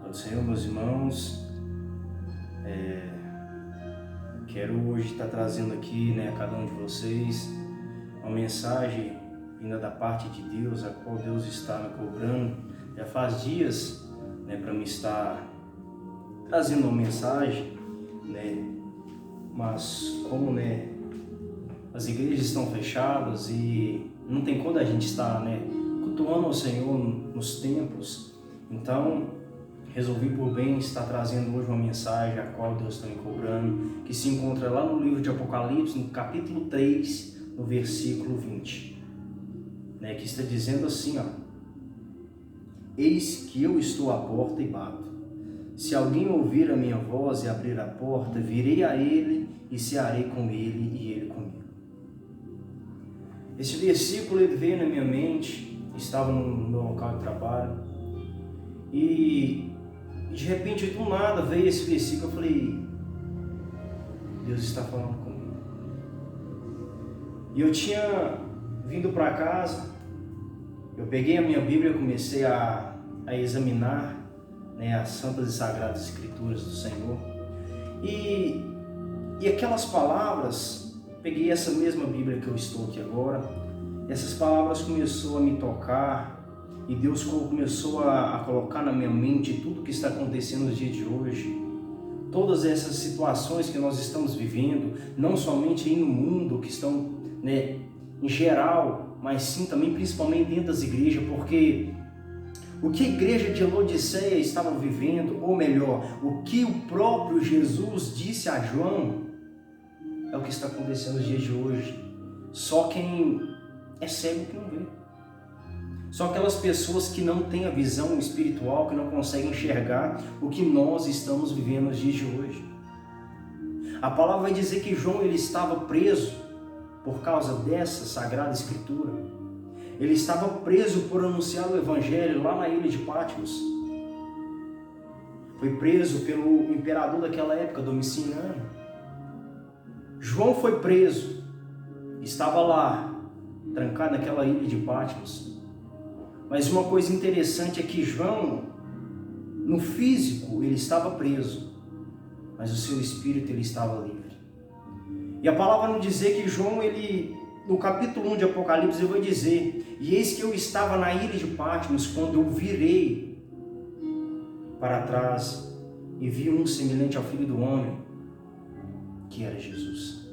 Paz do Senhor, meus irmãos. Quero hoje estar trazendo aqui, a cada um de vocês uma mensagem vinda da parte de Deus, a qual Deus está me cobrando. Já faz dias, para me estar trazendo uma mensagem, mas como, as igrejas estão fechadas e não tem como a gente estar, cultuando o Senhor nos templos. Então, resolvi por bem estar trazendo hoje uma mensagem a qual Deus está me cobrando, que se encontra lá no livro de Apocalipse, no capítulo 3, no versículo 20, que está dizendo assim, eis que eu estou à porta e bato. Se alguém ouvir a minha voz e abrir a porta, virei a ele e cearei com ele e ele comigo. Esse versículo ele veio na minha mente, estava no meu local de trabalho, e de repente, do nada, veio esse versículo. Eu falei, Deus está falando comigo. E eu tinha vindo para casa, eu peguei a minha Bíblia e comecei a examinar, as santas e sagradas escrituras do Senhor. E aquelas palavras, peguei essa mesma Bíblia que eu estou aqui agora, essas palavras começou a me tocar, e Deus começou a colocar na minha mente tudo o que está acontecendo nos dias de hoje. Todas essas situações que nós estamos vivendo, não somente aí no mundo, que estão, em geral, mas sim também principalmente dentro das igrejas, porque o que a igreja de Laodiceia estava vivendo, ou melhor, o que o próprio Jesus disse a João, é o que está acontecendo nos dias de hoje. Só quem é cego que não vê. São aquelas pessoas que não têm a visão espiritual, que não conseguem enxergar o que nós estamos vivendo nos dias de hoje. A palavra vai dizer que João ele estava preso por causa dessa sagrada escritura. Ele estava preso por anunciar o evangelho lá na ilha de Patmos. Foi preso pelo imperador daquela época, Domiciano. João foi preso, estava lá, trancado naquela ilha de Patmos. Mas uma coisa interessante é que João, no físico, ele estava preso, mas o seu espírito ele estava livre. E a palavra não dizer que João, no capítulo 1 de Apocalipse, ele vai dizer, e eis que eu estava na ilha de Patmos, quando eu virei para trás e vi um semelhante ao Filho do Homem, que era Jesus.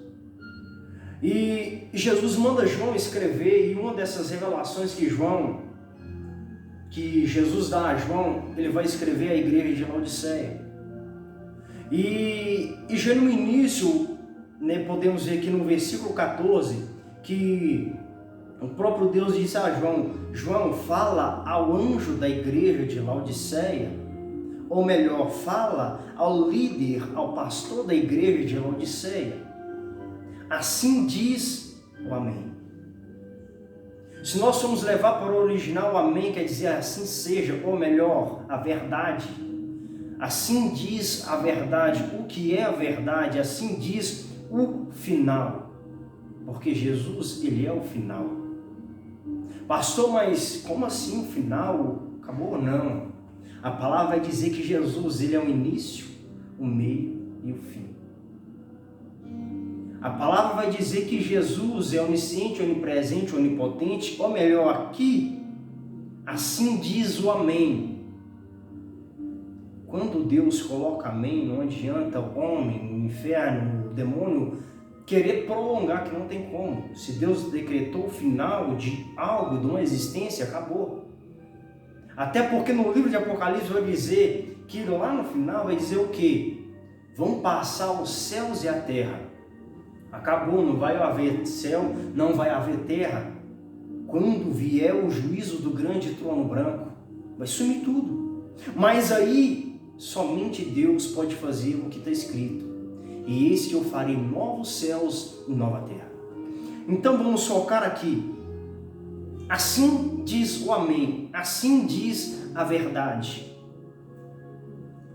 E Jesus manda João escrever, e uma dessas revelações que Jesus dá a João, ele vai escrever à igreja de Laodiceia. E já no início, podemos ver aqui no versículo 14, que o próprio Deus disse a João, João, fala ao anjo da igreja de Laodiceia, ou melhor, fala ao líder, ao pastor da igreja de Laodiceia. Assim diz o Amém. Se nós formos levar para o original, o amém quer dizer assim seja, ou melhor, a verdade. Assim diz a verdade. O que é a verdade? Assim diz o final. Porque Jesus, ele é o final. Pastor, mas como assim o final? Acabou? Não. A palavra vai dizer que Jesus, ele é o início, o meio e o fim. A palavra vai dizer que Jesus é onisciente, onipresente, onipotente, ou melhor, aqui, assim diz o amém. Quando Deus coloca amém, não adianta o homem, o inferno, o demônio querer prolongar, que não tem como. Se Deus decretou o final de algo, de uma existência, acabou. Até porque no livro de Apocalipse vai dizer que lá no final vai dizer o quê? Vão passar os céus e a terra. Acabou, não vai haver céu, não vai haver terra. Quando vier o juízo do grande trono branco, vai sumir tudo. Mas aí, somente Deus pode fazer o que está escrito. E eis que eu farei novos céus e nova terra. Então vamos focar aqui. Assim diz o amém, assim diz a verdade.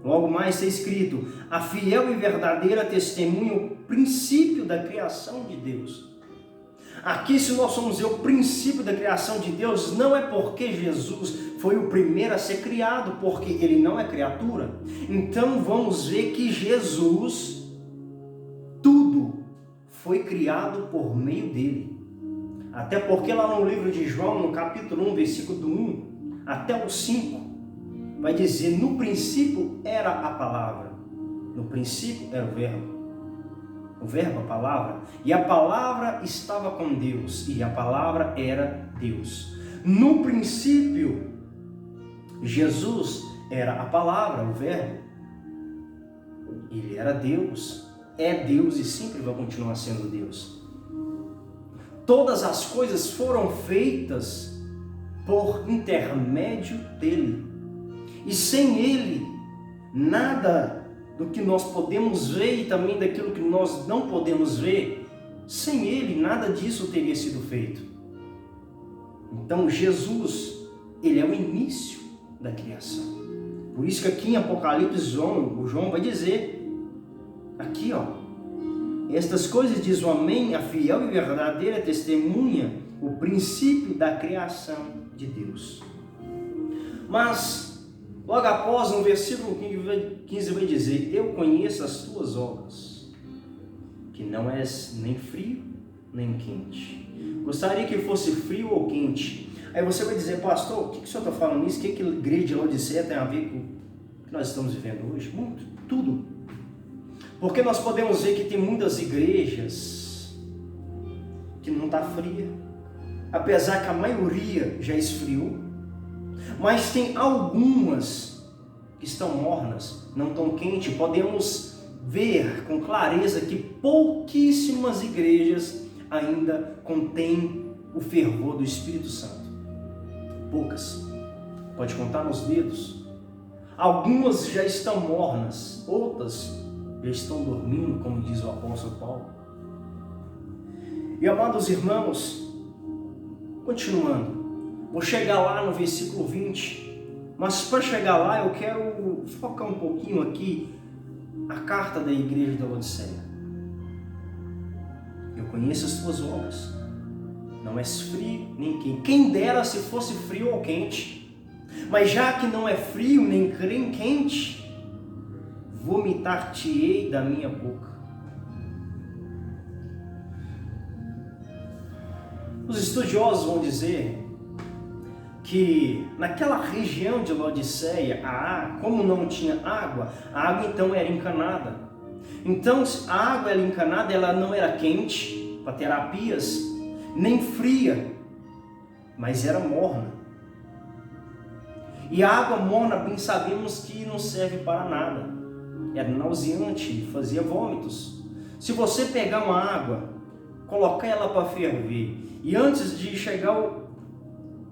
Logo mais está escrito, a fiel e verdadeira testemunha, o princípio da criação de Deus. Aqui, se nós formos ver o princípio da criação de Deus, não é porque Jesus foi o primeiro a ser criado, porque ele não é criatura. Então vamos ver que Jesus, tudo foi criado por meio dele. Até porque lá no livro de João, no capítulo 1, versículo do 1 até o 5, vai dizer: no princípio era a palavra, no princípio era o verbo, a palavra, e a palavra estava com Deus, e a palavra era Deus. No princípio, Jesus era a palavra, o verbo, ele era Deus, é Deus e sempre vai continuar sendo Deus. Todas as coisas foram feitas por intermédio dele, e sem ele, nada do que nós podemos ver e também daquilo que nós não podemos ver, sem ele nada disso teria sido feito. Então Jesus, ele é o início da criação. Por isso que aqui em Apocalipse, o João vai dizer, aqui estas coisas diz o Amém, a fiel e verdadeira testemunha, o princípio da criação de Deus. Mas logo após, no versículo 15 vai dizer: eu conheço as tuas obras, que não és nem frio nem quente. Gostaria que fosse frio ou quente. Aí você vai dizer: pastor, o que o senhor está falando isso? O que a igreja de Laodiceia tem a ver com o que nós estamos vivendo hoje? Muito, tudo. Porque nós podemos ver que tem muitas igrejas que não está fria, apesar que a maioria já esfriou. Mas tem algumas que estão mornas, não tão quentes. Podemos ver com clareza que pouquíssimas igrejas ainda contêm o fervor do Espírito Santo. Poucas. Pode contar nos dedos. Algumas já estão mornas, outras já estão dormindo, como diz o apóstolo Paulo. E amados irmãos, continuando. Vou chegar lá no versículo 20, mas para chegar lá eu quero focar um pouquinho aqui a carta da igreja da Laodiceia. Eu conheço as tuas obras, não és frio nem quente. Quem dera se fosse frio ou quente, mas já que não é frio nem quente, vomitar-te-ei da minha boca. Os estudiosos vão dizer que naquela região de Laodiceia, como não tinha água, a água então era encanada. Então a água era encanada, ela não era quente para terapias, nem fria, mas era morna. E a água morna, bem sabemos que não serve para nada. Era nauseante, fazia vômitos. Se você pegar uma água, colocar ela para ferver, e antes de chegar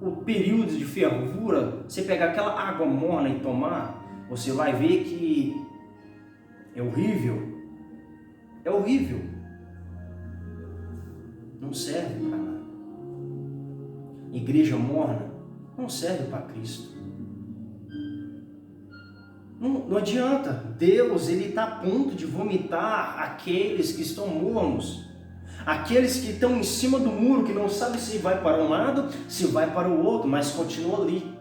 o período de fervura, você pegar aquela água morna e tomar, você vai ver que é horrível. É horrível. Não serve para nada. Igreja morna não serve para Cristo. Não adianta. Deus, ele está a ponto de vomitar aqueles que estão mornos. Aqueles que estão em cima do muro, que não sabem se vai para um lado, se vai para o outro, mas continua ali.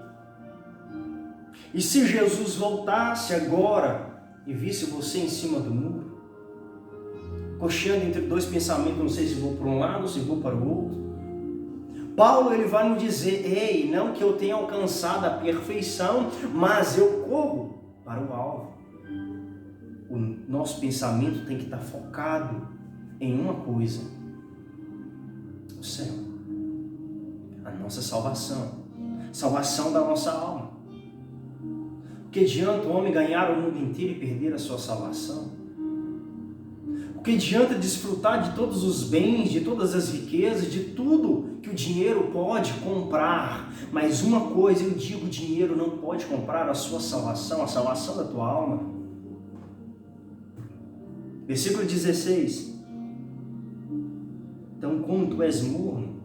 E se Jesus voltasse agora e visse você em cima do muro, cocheando entre dois pensamentos, não sei se vou para um lado ou se vou para o outro, Paulo ele vai nos dizer: ei, não que eu tenha alcançado a perfeição, mas eu corro para o alvo. O nosso pensamento tem que estar focado em uma coisa: o céu, a nossa salvação, salvação da nossa alma. O que adianta o homem ganhar o mundo inteiro e perder a sua salvação? O que adianta desfrutar de todos os bens, de todas as riquezas, de tudo que o dinheiro pode comprar? Mas uma coisa eu digo: o dinheiro não pode comprar a sua salvação, a salvação da tua alma. Versículo 16. Então, como tu és morno,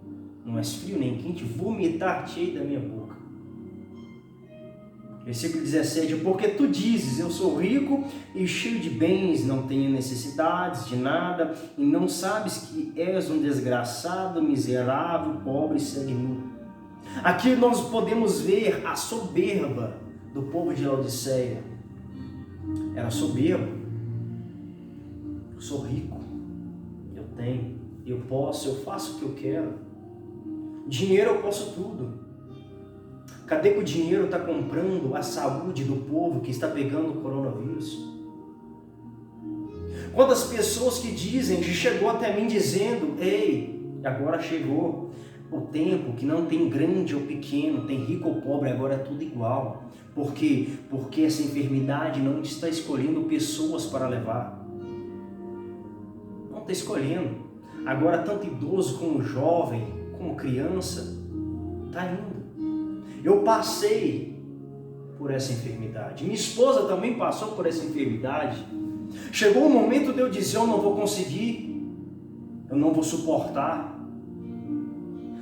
não és frio nem quente, vomitar-te-ei da minha boca. Versículo 17, porque tu dizes, eu sou rico e cheio de bens, não tenho necessidades de nada, e não sabes que és um desgraçado, miserável, pobre e segue nu. Aqui nós podemos ver a soberba do povo de Laodiceia. Era soberbo. Eu sou rico, eu tenho, eu posso, eu faço o que eu quero. Dinheiro eu posso tudo. Cadê que o dinheiro está comprando a saúde do povo que está pegando o coronavírus? Quantas pessoas que dizem, que chegou até mim dizendo, ei, agora chegou o tempo que não tem grande ou pequeno, tem rico ou pobre, agora é tudo igual. Por quê? Porque essa enfermidade não está escolhendo pessoas para levar. Não está escolhendo. Agora tanto idoso como jovem, como criança, está indo. Eu passei por essa enfermidade. Minha esposa também passou por essa enfermidade. Chegou o momento de eu dizer, eu não vou conseguir, eu não vou suportar.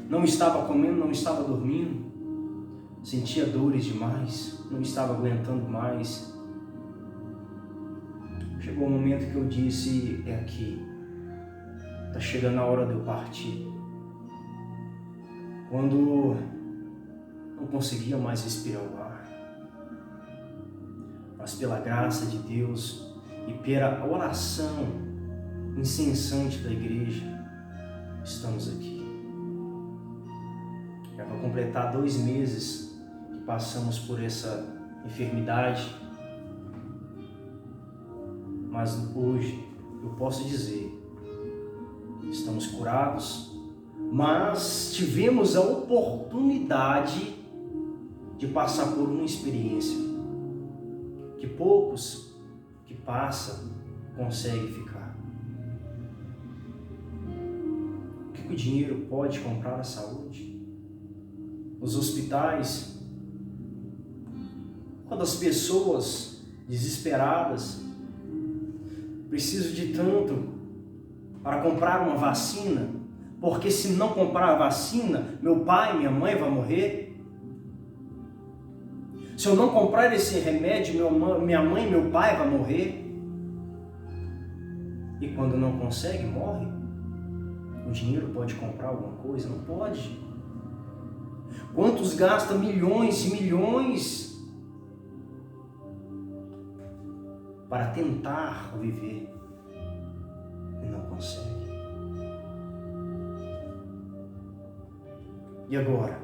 Não estava comendo, não estava dormindo. Sentia dores demais, não estava aguentando mais. Chegou o momento que eu disse, é aqui. Está chegando a hora de eu partir. Quando não conseguia mais respirar o ar. Mas pela graça de Deus e pela oração incessante da igreja, estamos aqui. Já vai completar 2 meses que passamos por essa enfermidade, mas hoje eu posso dizer, estamos curados, mas tivemos a oportunidade de passar por uma experiência que poucos que passam conseguem ficar. O que o dinheiro pode comprar a saúde? Os hospitais, quando as pessoas desesperadas precisam de tanto para comprar uma vacina, porque se não comprar a vacina, meu pai, minha mãe vai morrer. Se eu não comprar esse remédio, minha mãe e meu pai vão morrer. E quando não consegue, morre. O dinheiro pode comprar alguma coisa? Não pode. Quantos gastam milhões e milhões para tentar viver e não consegue? E agora?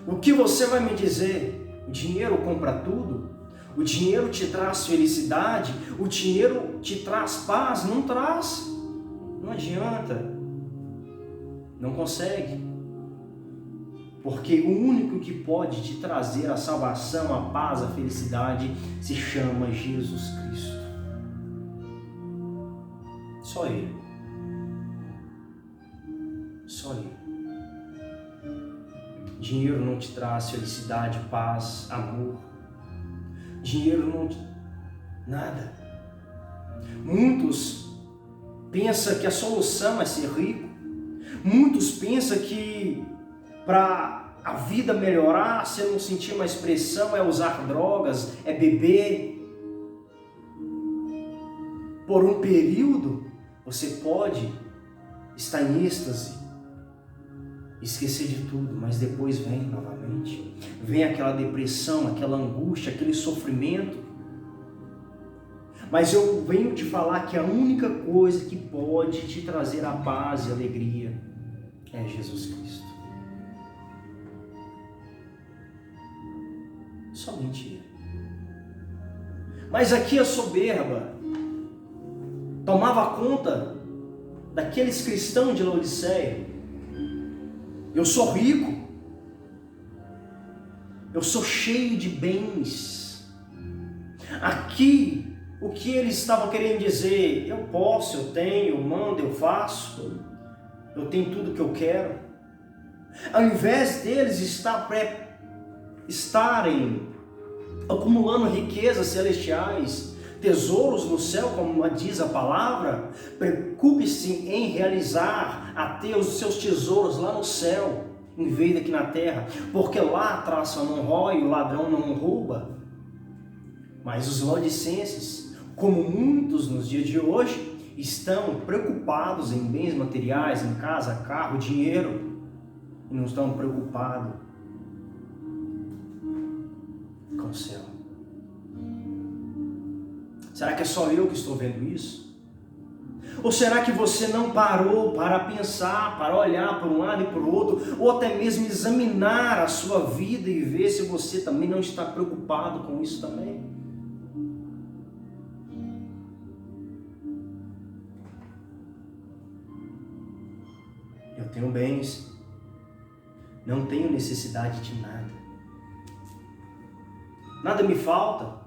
O que você vai me dizer? O dinheiro compra tudo? O dinheiro te traz felicidade? O dinheiro te traz paz? Não traz. Não adianta. Não consegue. Porque o único que pode te trazer a salvação, a paz, a felicidade se chama Jesus Cristo. Só Ele. Só Ele. Dinheiro não te traz felicidade, paz, amor. Dinheiro não te... nada. Muitos pensam que a solução é ser rico. Muitos pensam que para a vida melhorar, se não sentir mais pressão, é usar drogas, é beber. Por um período, você pode estar em êxtase, esquecer de tudo, mas depois vem novamente. Vem aquela depressão, aquela angústia, aquele sofrimento. Mas eu venho te falar que a única coisa que pode te trazer a paz e a alegria é Jesus Cristo. Somente Ele. Mas aqui a soberba tomava conta daqueles cristãos de Laodiceia. Eu sou rico, eu sou cheio de bens. Aqui, o que eles estavam querendo dizer? Eu posso, eu tenho, eu mando, eu faço, eu tenho tudo que eu quero. Ao invés deles estarem acumulando riquezas celestiais, tesouros no céu, como diz a palavra, preocupe-se em realizar, a ter os seus tesouros lá no céu, em vez daqui na terra, porque lá a traça não rói, o ladrão não rouba. Mas os laodicenses, como muitos nos dias de hoje, estão preocupados em bens materiais, em casa, carro, dinheiro, e não estão preocupados com o céu. Será que é só eu que estou vendo isso? Ou será que você não parou para pensar, para olhar para um lado e para o outro, ou até mesmo examinar a sua vida e ver se você também não está preocupado com isso também? Eu tenho bens, não tenho necessidade de nada. Nada me falta.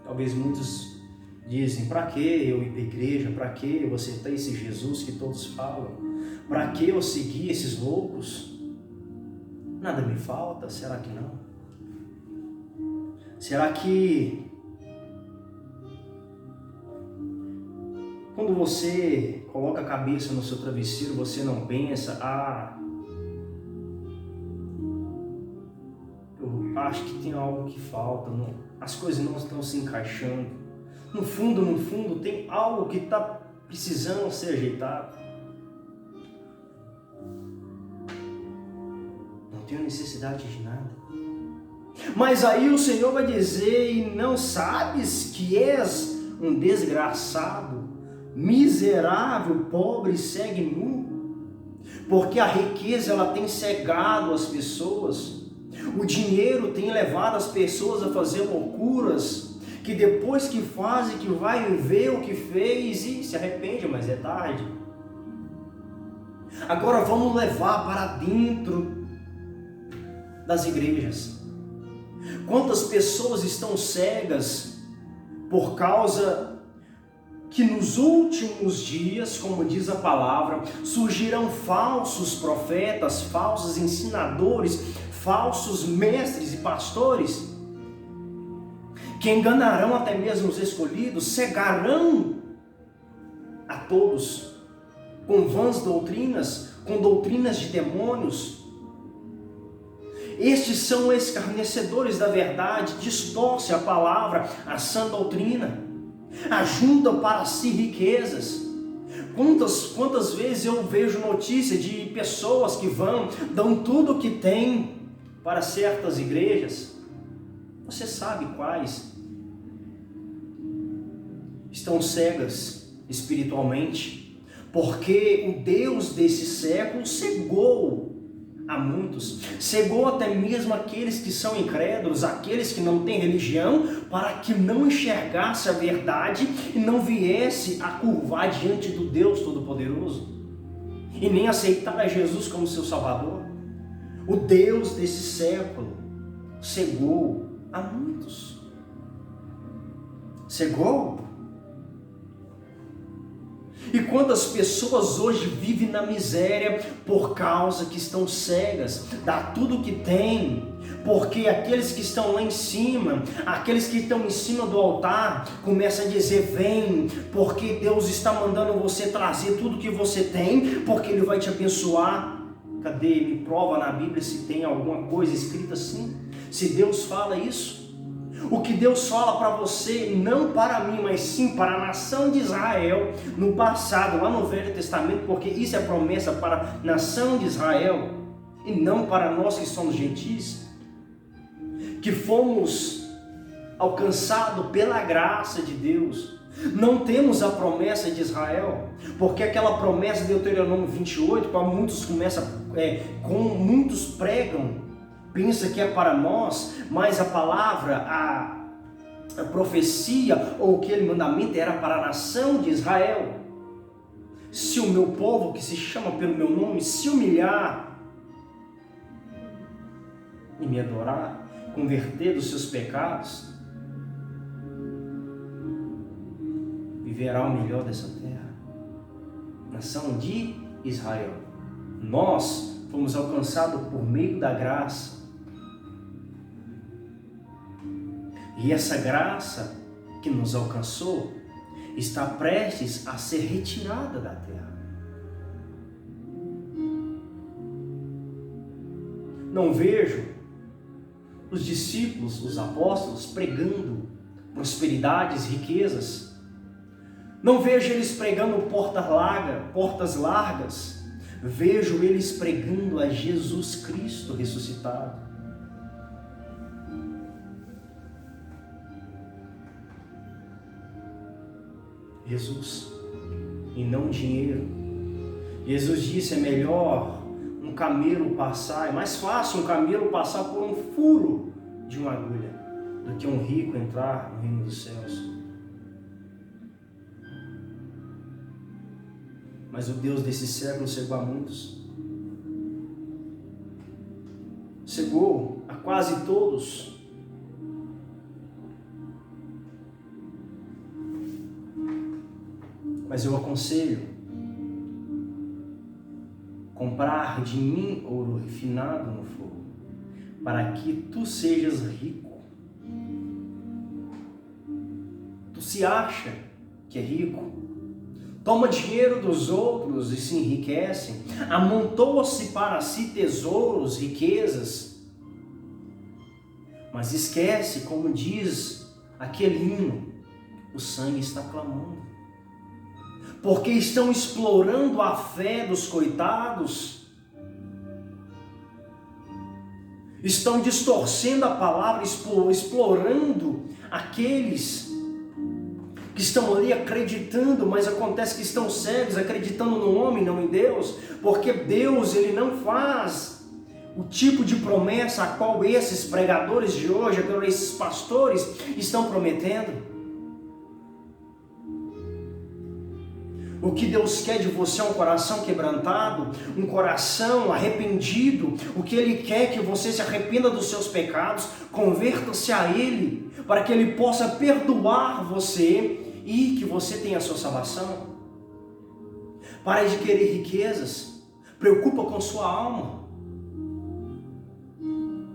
Talvez muitos dizem, para que eu ir para a igreja? Para que eu aceitar esse Jesus que todos falam? Para que eu seguir esses loucos? Nada me falta? Será que não? Será que quando você coloca a cabeça no seu travesseiro, você não pensa, eu acho que tem algo que falta, não? As coisas não estão se encaixando. No fundo, tem algo que está precisando ser ajeitado. Não tenho necessidade de nada. Mas aí o Senhor vai dizer, e não sabes que és um desgraçado, miserável, pobre, segue nu? Porque a riqueza ela tem cegado as pessoas. O dinheiro tem levado as pessoas a fazer loucuras, que depois que fazem, que vai ver o que fez e se arrepende, mas é tarde. Agora vamos levar para dentro das igrejas. Quantas pessoas estão cegas por causa que nos últimos dias, como diz a palavra, surgirão falsos profetas, falsos ensinadores, falsos mestres e pastores, que enganarão até mesmo os escolhidos, cegarão a todos com vãs doutrinas, com doutrinas de demônios. Estes são escarnecedores da verdade, distorcem a palavra, a sã doutrina, ajuntam para si riquezas. Quantas vezes eu vejo notícia de pessoas que dão tudo o que têm para certas igrejas? Você sabe quais? Estão cegas espiritualmente, porque o Deus desse século cegou a muitos, cegou até mesmo aqueles que são incrédulos, aqueles que não têm religião, para que não enxergasse a verdade e não viesse a curvar diante do Deus Todo-Poderoso e nem aceitar a Jesus como seu Salvador. O Deus desse século cegou a muitos. Cegou. E quantas pessoas hoje vivem na miséria por causa que estão cegas, dá tudo o que tem, porque aqueles que estão lá em cima, aqueles que estão em cima do altar, começam a dizer, vem, porque Deus está mandando você trazer tudo que você tem, porque Ele vai te abençoar. Cadê? Me prova na Bíblia se tem alguma coisa escrita assim, se Deus fala isso. O que Deus fala para você, não para mim, mas sim para a nação de Israel, no passado, lá no Velho Testamento, porque isso é promessa para a nação de Israel, e não para nós que somos gentis, que fomos alcançados pela graça de Deus. Não temos a promessa de Israel, porque aquela promessa de Deuteronômio 28, para muitos muitos pregam, pensa que é para nós, mas a palavra, a profecia ou aquele mandamento era para a nação de Israel. Se o meu povo, que se chama pelo meu nome, se humilhar e me adorar, converter dos seus pecados, viverá o melhor dessa terra. Nação de Israel. Nós fomos alcançados por meio da graça. E essa graça que nos alcançou está prestes a ser retirada da terra. Não vejo os discípulos, os apóstolos, pregando prosperidades, riquezas. Não vejo eles pregando portas largas. Vejo eles pregando a Jesus Cristo ressuscitado. Jesus, e não dinheiro. Jesus disse, é melhor um camelo passar, é mais fácil um camelo passar por um furo de uma agulha, do que um rico entrar no reino dos céus. Mas o Deus desse século cegou a muitos. Cegou a quase todos. Mas eu aconselho comprar de mim ouro refinado no fogo, para que tu sejas rico. Tu se acha que é rico, toma dinheiro dos outros e se enriquece, amontoa-se para si tesouros, riquezas, mas esquece, como diz aquele hino, o sangue está clamando. Porque estão explorando a fé dos coitados, estão distorcendo a palavra, explorando aqueles que estão ali acreditando, mas acontece que estão cegos, acreditando no homem, não em Deus, porque Deus, ele não faz o tipo de promessa a qual esses pregadores de hoje, esses pastores estão prometendo. O que Deus quer de você é um coração quebrantado, um coração arrependido. O que Ele quer é que você se arrependa dos seus pecados, converta-se a Ele, para que Ele possa perdoar você e que você tenha a sua salvação. Pare de querer riquezas, preocupa com sua alma.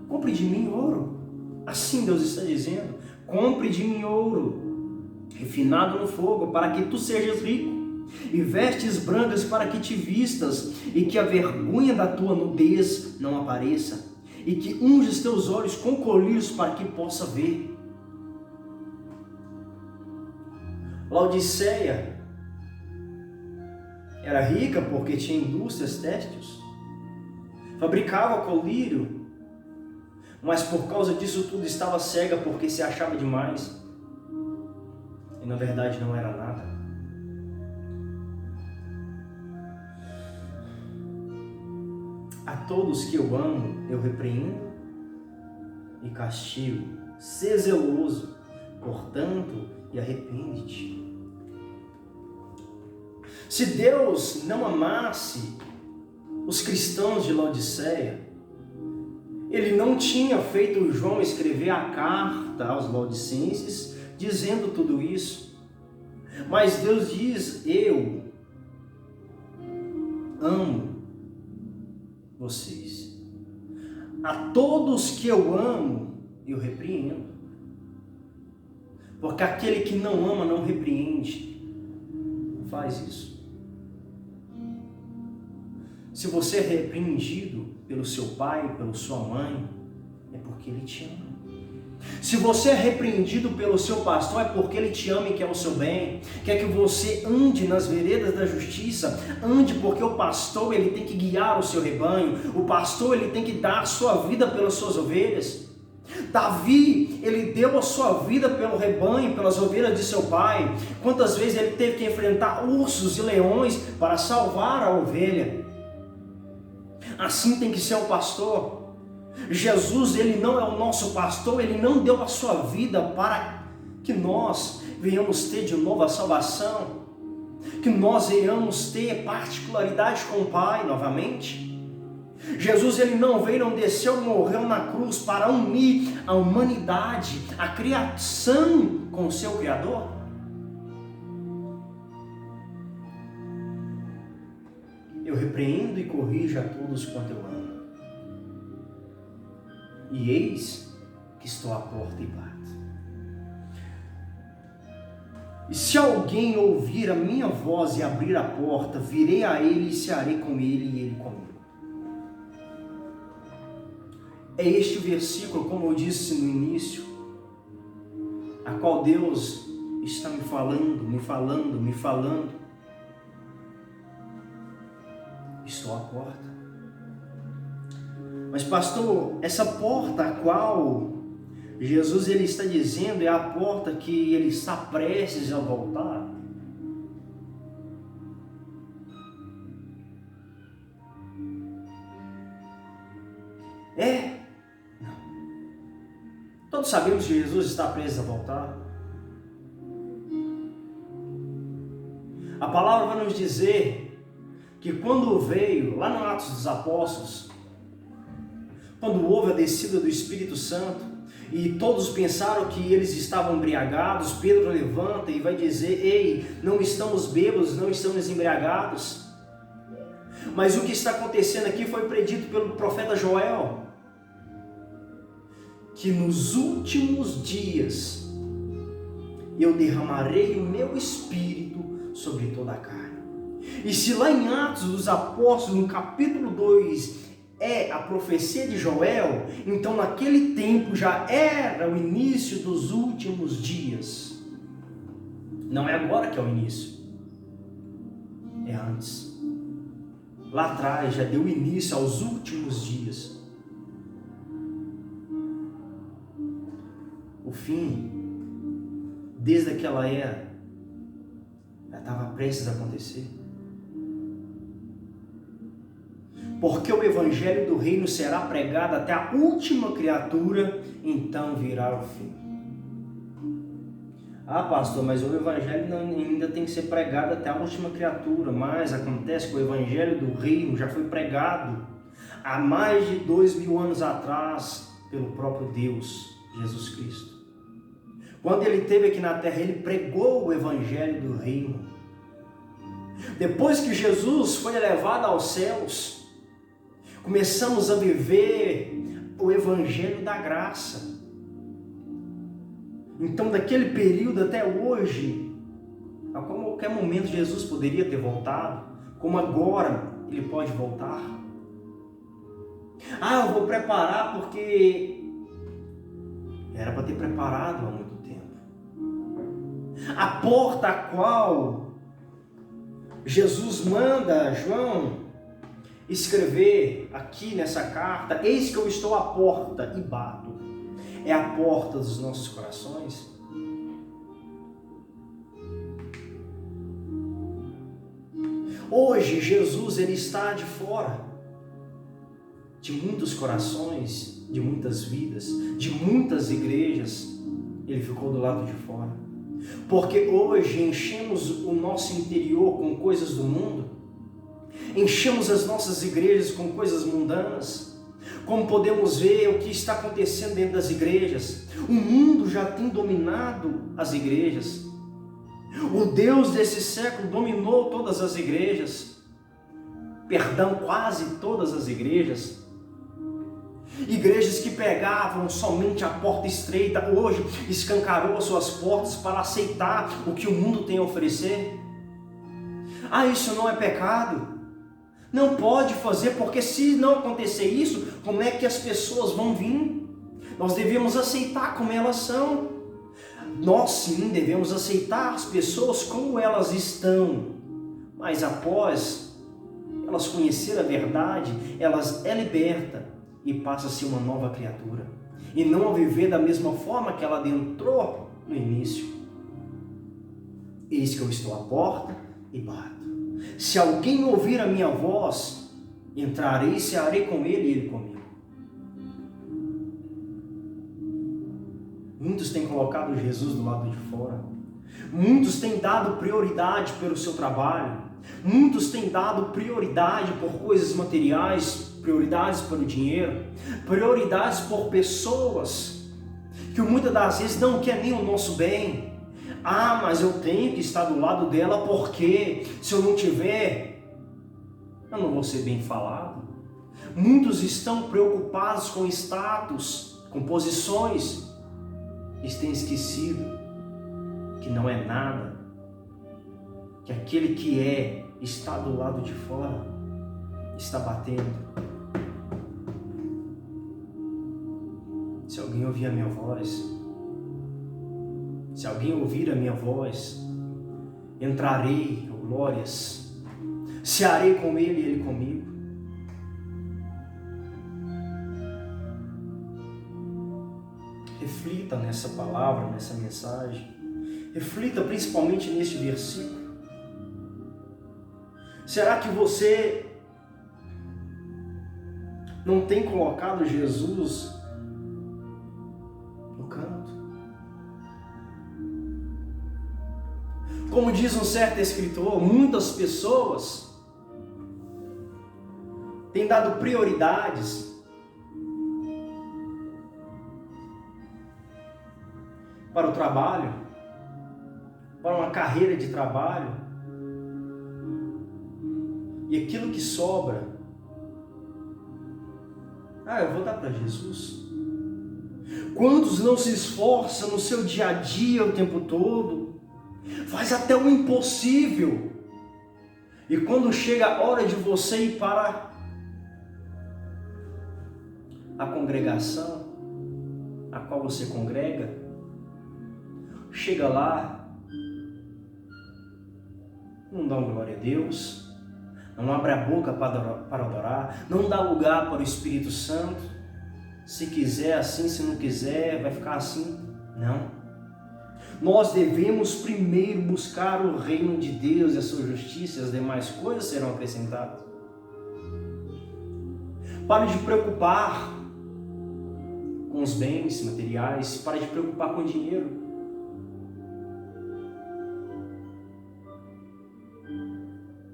Compre de mim ouro, assim Deus está dizendo, compre de mim ouro, refinado no fogo, para que tu sejas rico. E vestes brancas para que te vistas, e que a vergonha da tua nudez não apareça, e que unges teus olhos com colírios para que possa ver. Laodiceia era rica porque tinha indústrias têxteis, fabricava colírio, mas por causa disso tudo estava cega porque se achava demais, e na verdade não era nada. A todos que eu amo, eu repreendo e castigo. Sê zeloso, portanto, e arrepende-te. Se Deus não amasse os cristãos de Laodiceia, Ele não tinha feito João escrever a carta aos laodicenses dizendo tudo isso. Mas Deus diz, eu amo vocês. A todos que eu amo, eu repreendo. Porque aquele que não ama, não repreende. Não faz isso. Se você é repreendido pelo seu pai, pela sua mãe, é porque ele te ama. Se você é repreendido pelo seu pastor, é porque ele te ama e quer o seu bem, quer que você ande nas veredas da justiça, ande porque o pastor ele tem que guiar o seu rebanho, o pastor ele tem que dar a sua vida pelas suas ovelhas. Davi, ele deu a sua vida pelo rebanho, pelas ovelhas de seu pai. Quantas vezes ele teve que enfrentar ursos e leões para salvar a ovelha? Assim tem que ser o pastor. Jesus, ele não é o nosso pastor, ele não deu a sua vida para que nós venhamos ter de novo a salvação, que nós venhamos ter particularidade com o Pai novamente. Jesus, ele não veio, não desceu, morreu na cruz para unir a humanidade, a criação com o seu Criador. Eu repreendo e corrijo a todos quanto eu amo. E eis que estou à porta e bato. E se alguém ouvir a minha voz e abrir a porta, virei a ele e cearei com ele e ele comigo. É este versículo, como eu disse no início, a qual Deus está me falando. Estou à porta. Mas pastor, essa porta a qual Jesus ele está dizendo é a porta que ele está prestes a voltar? É? Não. Todos sabemos que Jesus está prestes a voltar. A palavra vai nos dizer que quando veio, lá no Atos dos Apóstolos, quando houve a descida do Espírito Santo, e todos pensaram que eles estavam embriagados, Pedro levanta e vai dizer: ei, não estamos bêbados, não estamos embriagados. Mas o que está acontecendo aqui foi predito pelo profeta Joel, que nos últimos dias eu derramarei o meu Espírito sobre toda a carne. E se lá em Atos dos Apóstolos, no capítulo 2, é a profecia de Joel, então naquele tempo já era o início dos últimos dias. Não é agora que é o início, é antes. Lá atrás já deu início aos últimos dias. O fim, desde aquela era, já estava prestes a acontecer. Porque o evangelho do reino será pregado até a última criatura, então virá o fim. Ah, pastor, mas o evangelho ainda tem que ser pregado até a última criatura. Mas acontece que o evangelho do reino já foi pregado há mais de 2000 anos atrás pelo próprio Deus, Jesus Cristo. Quando ele esteve aqui na terra, ele pregou o evangelho do reino. Depois que Jesus foi elevado aos céus, começamos a viver o evangelho da graça. Então, daquele período até hoje, a qualquer momento Jesus poderia ter voltado, como agora ele pode voltar. Ah, eu vou preparar porque era para ter preparado há muito tempo. A porta a qual Jesus manda João escrever aqui nessa carta: eis que eu estou à porta e bato. É a porta dos nossos corações. Hoje Jesus ele está de fora de muitos corações, de muitas vidas, de muitas igrejas. Ele ficou do lado de fora. Porque hoje enchemos o nosso interior com coisas do mundo, enchemos as nossas igrejas com coisas mundanas. Como podemos ver o que está acontecendo dentro das igrejas, o mundo já tem dominado as igrejas. O Deus desse século dominou todas as igrejas, quase todas as igrejas. Igrejas que pregavam somente a porta estreita, hoje escancarou as suas portas para aceitar o que o mundo tem a oferecer. Ah, isso não é pecado? Não pode fazer, porque se não acontecer isso, como é que as pessoas vão vir? Nós devemos aceitar como elas são. Nós sim devemos aceitar as pessoas como elas estão. Mas após elas conhecer a verdade, elas é liberta e passa a ser uma nova criatura. E não a viver da mesma forma que ela adentrou no início. Eis que eu estou à porta e bato. Se alguém ouvir a minha voz, entrarei e cearei com ele e ele comigo. Muitos têm colocado Jesus do lado de fora. Muitos têm dado prioridade pelo seu trabalho. Muitos têm dado prioridade por coisas materiais, prioridades pelo dinheiro, prioridades por pessoas que muitas das vezes não querem nem o nosso bem. Ah, mas eu tenho que estar do lado dela porque se eu não tiver, eu não vou ser bem falado. Muitos estão preocupados com status, com posições, e têm esquecido que não é nada, que aquele que está do lado de fora, está batendo. Se alguém ouvir a minha voz, se alguém ouvir a minha voz, entrarei, oh glórias, cearei com ele e ele comigo. Reflita nessa palavra, nessa mensagem. Reflita principalmente neste versículo. Será que você não tem colocado Jesus no canto? Como diz um certo escritor, muitas pessoas têm dado prioridades para o trabalho, para uma carreira de trabalho, e aquilo que sobra, eu vou dar para Jesus. Quantos não se esforçam no seu dia a dia o tempo todo, faz até o impossível, e quando chega a hora de você ir para a congregação a qual você congrega, chega lá, não dá uma glória a Deus, não abre a boca para adorar, não dá lugar para o Espírito Santo. Se quiser assim, se não quiser, vai ficar assim. Não. Nós devemos primeiro buscar o reino de Deus e a sua justiça, e as demais coisas serão acrescentadas. Pare de preocupar com os bens materiais, pare de preocupar com o dinheiro.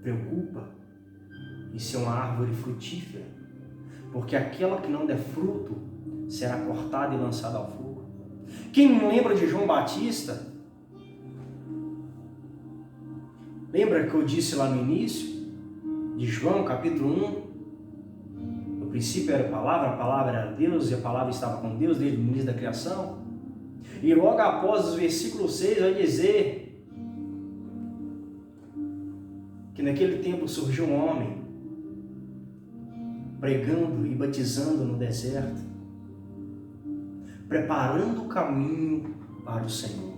Preocupa em ser uma árvore frutífera, porque aquela que não der fruto será cortada e lançada ao fogo. Quem lembra de João Batista? Lembra que eu disse lá no início de João, capítulo 1? No princípio era a palavra era Deus, e a palavra estava com Deus desde o início da criação. E logo após os versículos 6 vai dizer que naquele tempo surgiu um homem pregando e batizando no deserto, preparando o caminho para o Senhor.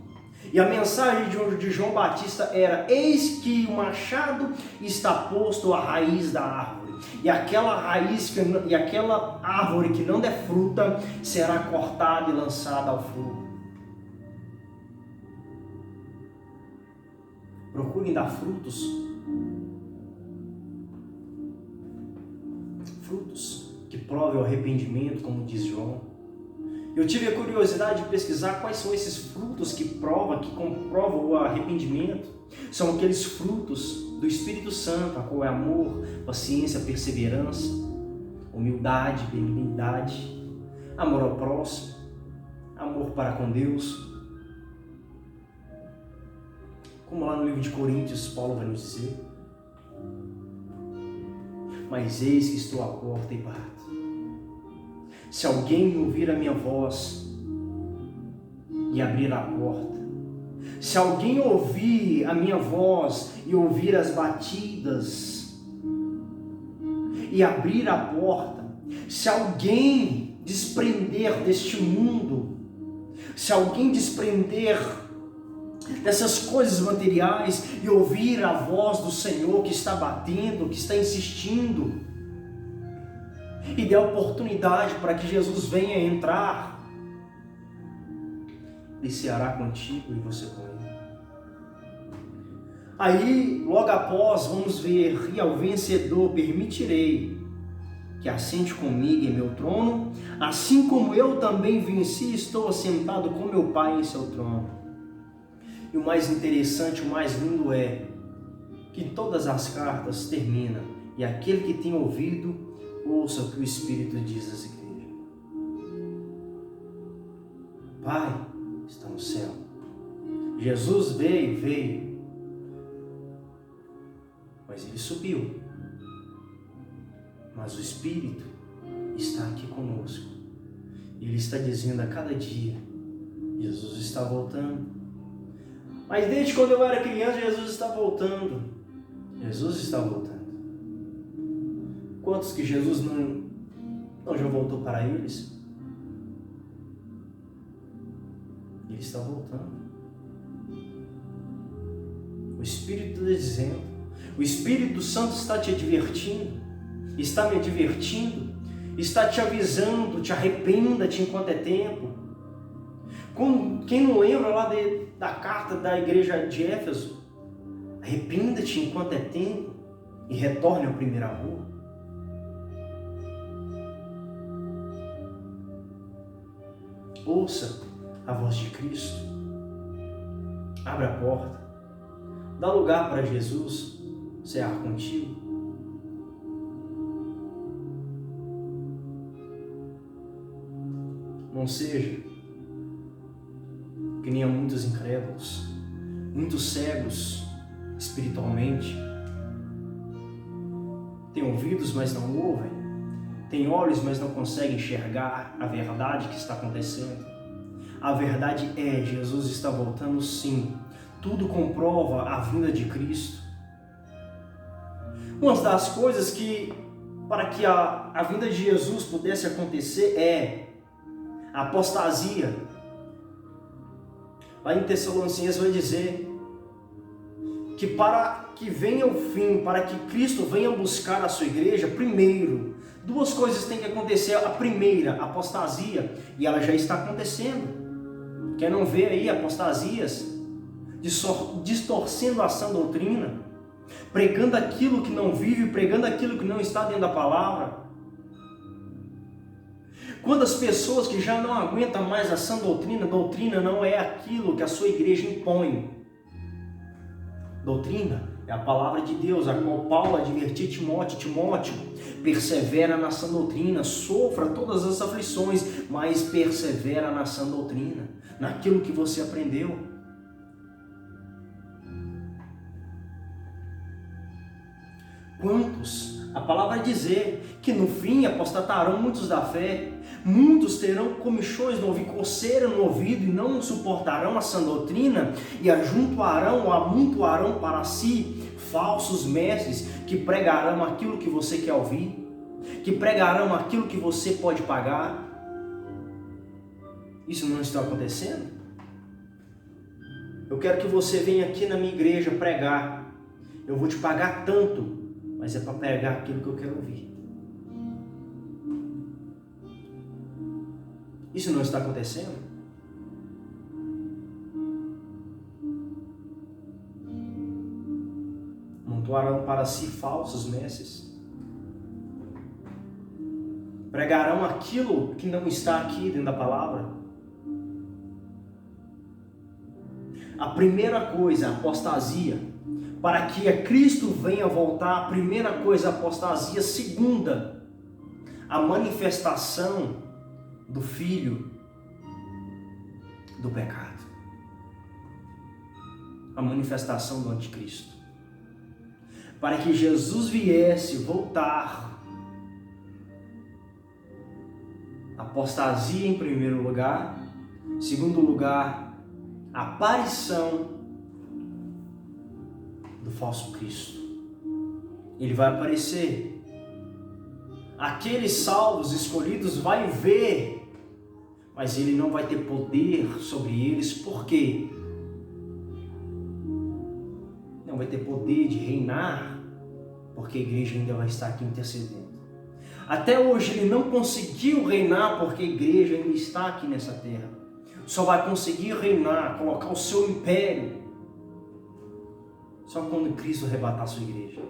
E a mensagem de João Batista era: eis que o machado está posto à raiz da árvore, e aquela árvore que não der fruta será cortada e lançada ao fogo. Procurem dar frutos que provem o arrependimento, como diz João. Eu tive a curiosidade de pesquisar quais são esses frutos que comprovam o arrependimento. São aqueles frutos do Espírito Santo, a qual é amor, paciência, perseverança, humildade, benignidade, amor ao próximo, amor para com Deus. Como lá no livro de Coríntios, Paulo vai nos dizer: mas eis que estou à porta e bato. Se alguém ouvir a minha voz e abrir a porta, se alguém ouvir a minha voz e ouvir as batidas e abrir a porta, se alguém desprender deste mundo, se alguém desprender dessas coisas materiais e ouvir a voz do Senhor que está batendo, que está insistindo, e dê a oportunidade para que Jesus venha entrar, Ele ceará contigo e você com Ele. Aí, logo após, vamos ver: e ao vencedor permitirei que assente comigo em meu trono, assim como eu também venci e estou assentado com meu Pai em seu trono. E o mais interessante, o mais lindo é que todas as cartas terminam: e aquele que tem ouvido, ouça o que o Espírito diz às igrejas. Pai está no céu. Jesus veio, mas Ele subiu. Mas o Espírito está aqui conosco. Ele está dizendo a cada dia: Jesus está voltando. Mas desde quando eu era criança, Jesus está voltando. Jesus está voltando. Quantos que Jesus não já voltou para eles? Ele está voltando. O Espírito está dizendo, o Espírito Santo está te advertindo, está me advertindo, está te avisando, te arrependa-te enquanto é tempo. Quem não lembra lá da carta da igreja de Éfeso? Arrependa-te enquanto é tempo e retorne ao primeiro amor. Ouça a voz de Cristo. Abra a porta. Dá lugar para Jesus cear contigo. Não seja que nem há muitos incrédulos, muitos cegos espiritualmente. Tem ouvidos, mas não ouvem. Tem olhos, mas não conseguem enxergar a verdade que está acontecendo. A verdade é, Jesus está voltando sim. Tudo comprova a vinda de Cristo. Uma das coisas que, para que a vinda de Jesus pudesse acontecer, é a apostasia. Lá em Tessalonicenses vai dizer que para que venha o fim, para que Cristo venha buscar a sua igreja, primeiro, duas coisas têm que acontecer. A primeira, a apostasia, e ela já está acontecendo. Quer não ver aí apostasias? Distorcendo a sã doutrina, pregando aquilo que não vive, pregando aquilo que não está dentro da palavra. Quantas pessoas que já não aguentam mais a sã doutrina? Doutrina não é aquilo que a sua igreja impõe. Doutrina é a palavra de Deus, a qual Paulo advertia Timóteo, persevera na sã doutrina, sofra todas as aflições, mas persevera na sã doutrina, naquilo que você aprendeu. Quantos? A palavra vai dizer que no fim apostatarão muitos da fé, muitos terão comichões no ouvido, coceira no ouvido e não suportarão a sã doutrina e amontoarão para si falsos mestres que pregarão aquilo que você quer ouvir, que pregarão aquilo que você pode pagar. Isso não está acontecendo? Eu quero que você venha aqui na minha igreja pregar. Eu vou te pagar tanto, mas é para pregar aquilo que eu quero ouvir. Isso não está acontecendo? Amontoarão para si falsos mestres. Pregarão aquilo que não está aqui dentro da palavra. A primeira coisa, a apostasia. Para que Cristo venha voltar, a primeira coisa, a apostasia. Segunda, a manifestação do Filho do pecado. A manifestação do anticristo. Para que Jesus viesse voltar. Apostasia em primeiro lugar. Segundo lugar, a aparição do falso Cristo. Ele vai aparecer. Aqueles salvos, escolhidos, vai ver, mas ele não vai ter poder sobre eles. Por quê? Não vai ter poder de reinar, porque a igreja ainda vai estar aqui intercedendo. Até hoje ele não conseguiu reinar, porque a igreja ainda está aqui nessa terra. Só vai conseguir reinar, colocar o seu império, só quando Cristo arrebatar a sua igreja.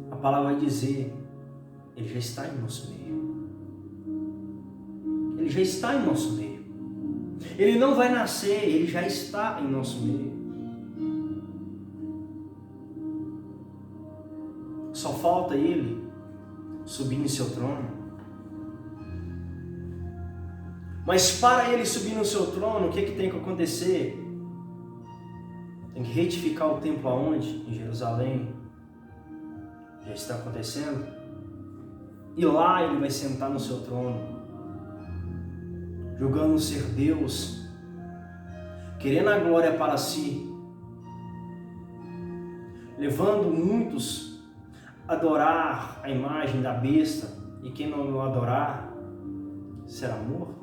A palavra vai dizer, ele já está em nosso meio. Ele já está em nosso meio. Ele não vai nascer, ele já está em nosso meio. Só falta ele subir em seu trono. Mas para ele subir no seu trono, o que tem que acontecer? Tem que retificar o templo aonde? Em Jerusalém. Já está acontecendo. E lá ele vai sentar no seu trono, julgando ser Deus, querendo a glória para si, levando muitos a adorar a imagem da besta, e quem não adorar será morto.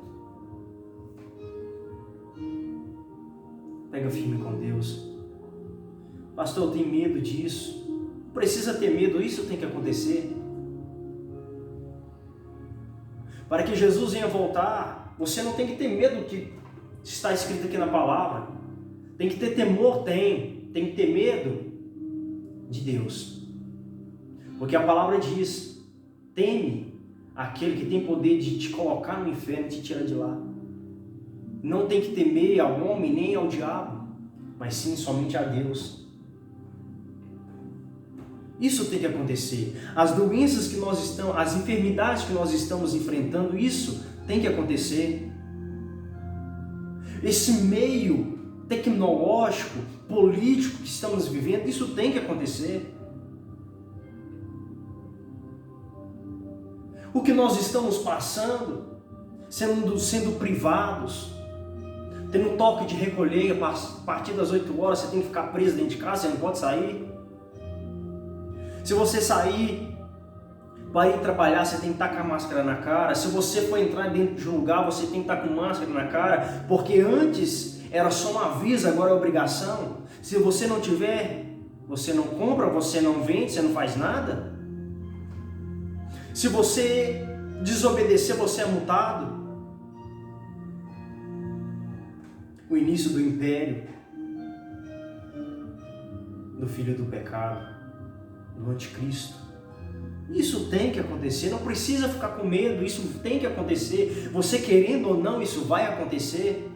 Pega firme com Deus. Pastor, eu tenho medo disso. Não precisa ter medo, isso tem que acontecer. Para que Jesus venha voltar, você não tem que ter medo do que está escrito aqui na palavra. Tem que ter temor, tem que ter medo de Deus. Porque a palavra diz: teme aquele que tem poder de te colocar no inferno e te tirar de lá. Não tem que temer ao homem nem ao diabo, mas sim somente a Deus. Isso tem que acontecer. As doenças que nós estamos, as enfermidades que nós estamos enfrentando, isso tem que acontecer. Esse meio tecnológico, político que estamos vivendo, isso tem que acontecer. O que nós estamos passando, sendo privados, tendo toque de recolher, a partir das 8 horas você tem que ficar preso dentro de casa, você não pode sair. Se você sair para ir trabalhar, você tem que estar com a máscara na cara. Se você for entrar dentro de um lugar, você tem que estar com máscara na cara, porque antes era só um aviso, agora é obrigação. Se você não tiver, você não compra, você não vende, você não faz nada. Se você desobedecer, você é multado. O início do império, do filho do pecado, do anticristo. Isso tem que acontecer, não precisa ficar com medo, isso tem que acontecer. Você querendo ou não, isso vai acontecer.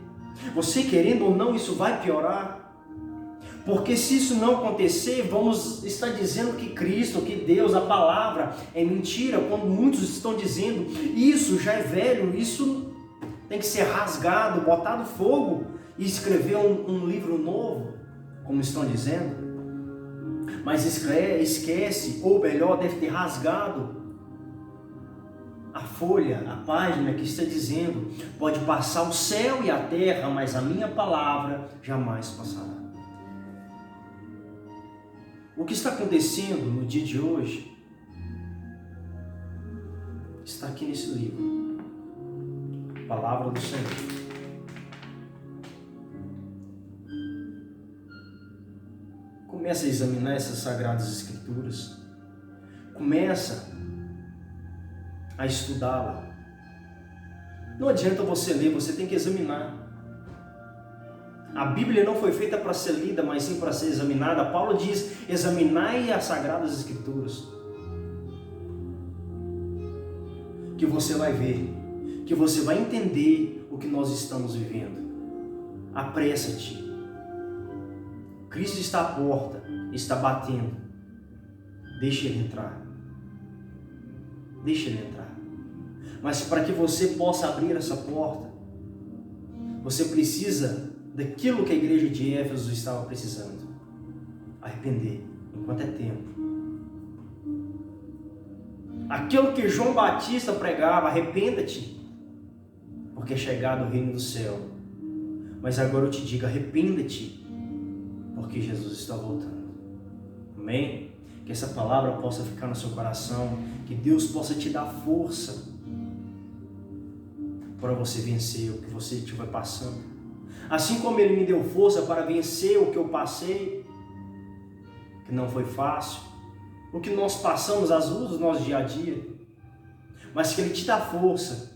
Você querendo ou não, isso vai piorar. Porque se isso não acontecer, vamos estar dizendo que Cristo, que Deus, a palavra é mentira, quando muitos estão dizendo isso já é velho, isso tem que ser rasgado, botado fogo e escrever um livro novo, como estão dizendo. Mas esquece, ou melhor, deve ter rasgado a folha, a página que está dizendo: pode passar o céu e a terra, mas a minha palavra jamais passará. O que está acontecendo no dia de hoje está aqui nesse livro, Palavra do Senhor. Começa a examinar essas sagradas escrituras. Começa a estudá-la. Não adianta você ler, você tem que examinar. A Bíblia não foi feita para ser lida, mas sim para ser examinada. Paulo diz: examinai as sagradas escrituras. Que você vai ver, que você vai entender o que nós estamos vivendo. Apressa-te. Cristo está à porta, está batendo. Deixa Ele entrar. Deixa Ele entrar. Mas para que você possa abrir essa porta, você precisa daquilo que a igreja de Éfeso estava precisando. Arrepender, enquanto é tempo. Aquilo que João Batista pregava: arrependa-te, porque é chegado o reino do céu. Mas agora eu te digo: arrependa-te, porque Jesus está voltando. Amém? Que essa palavra possa ficar no seu coração, que Deus possa te dar força para você vencer o que você estiver passando. Assim como Ele me deu força para vencer o que eu passei, que não foi fácil, o que nós passamos às luzes do nosso dia a dia, mas que Ele te dá força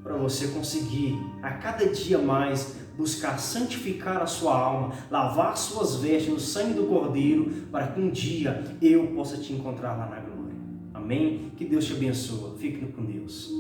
para você conseguir a cada dia mais buscar santificar a sua alma, lavar suas vestes no sangue do Cordeiro, para que um dia eu possa te encontrar lá na glória. Amém? Que Deus te abençoe. Fique com Deus.